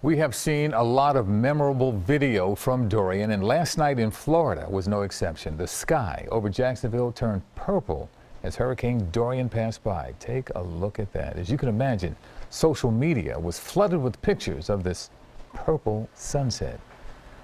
We have seen a lot of memorable video from Dorian, and last night in Florida was no exception. The sky over Jacksonville turned purple as Hurricane Dorian passed by. Take a look at that. As you can imagine, social media was flooded with pictures of this purple sunset.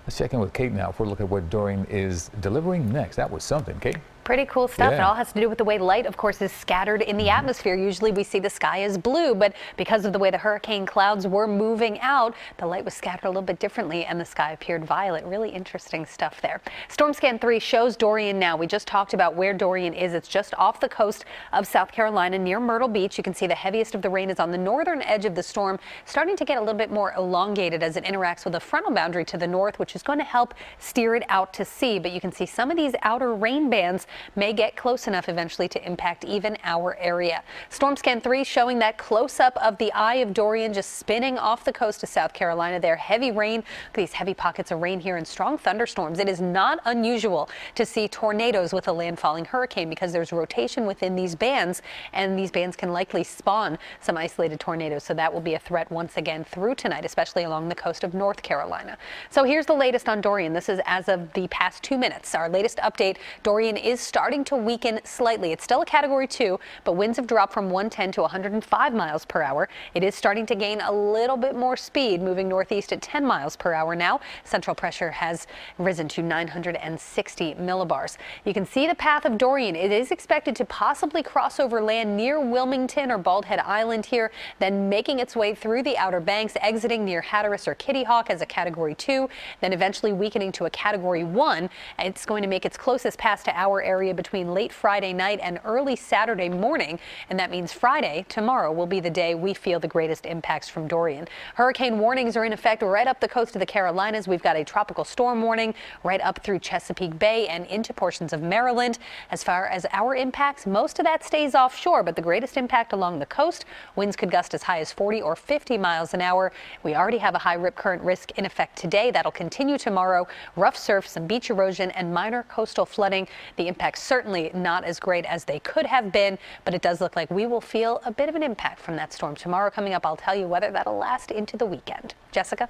Let's check in with Kate now for a look at what Dorian is delivering next. That was something, Kate. Pretty cool stuff. Yeah. It all has to do with the way light, of course, is scattered in the atmosphere. Usually we see the sky as blue, but because of the way the hurricane clouds were moving out, the light was scattered a little bit differently and the sky appeared violet. Really interesting stuff there. Storm Scan 3 shows Dorian now. We just talked about where Dorian is. It's just off the coast of South Carolina near Myrtle Beach. You can see the heaviest of the rain is on the northern edge of the storm, starting to get a little bit more elongated as it interacts with a frontal boundary to the north, which is going to help steer it out to sea. But you can see some of these outer rain bands may get close enough eventually to impact even our area. Storm Scan 3 showing that close-up of the eye of Dorian just spinning off the coast of South Carolina there. Heavy rain, these heavy pockets of rain here and strong thunderstorms. It is not unusual to see tornadoes with a landfalling hurricane because there's rotation within these bands, and these bands can likely spawn some isolated tornadoes. So that will be a threat once again through tonight, especially along the coast of North Carolina. So here's the latest on Dorian. This is as of the past 2 minutes. Our latest update, Dorian is starting to weaken slightly. It's still a Category 2, but winds have dropped from 110 to 105 miles per hour. It is starting to gain a little bit more speed, moving northeast at 10 miles per hour now. Central pressure has risen to 960 millibars. You can see the path of Dorian. It is expected to possibly cross over land near Wilmington or Bald Head Island here, then making its way through the Outer Banks, exiting near Hatteras or Kitty Hawk as a Category 2, then eventually weakening to a Category 1. It's going to make its closest pass to our area between late Friday night and early Saturday morning, and that means Friday, tomorrow, will be the day we feel the greatest impacts from Dorian. Hurricane warnings are in effect right up the coast of the Carolinas. We've got a tropical storm warning right up through Chesapeake Bay and into portions of Maryland. As far as our impacts, most of that stays offshore, but the greatest impact along the coast. Winds could gust as high as 40 or 50 miles an hour. We already have a high rip current risk in effect today. That'll continue tomorrow. Rough surf, some beach erosion, and minor coastal flooding. The impacts certainly not as great as they could have been, but it does look like we will feel a bit of an impact from that storm tomorrow. Coming up, I'll tell you whether that'll last into the weekend. Jessica?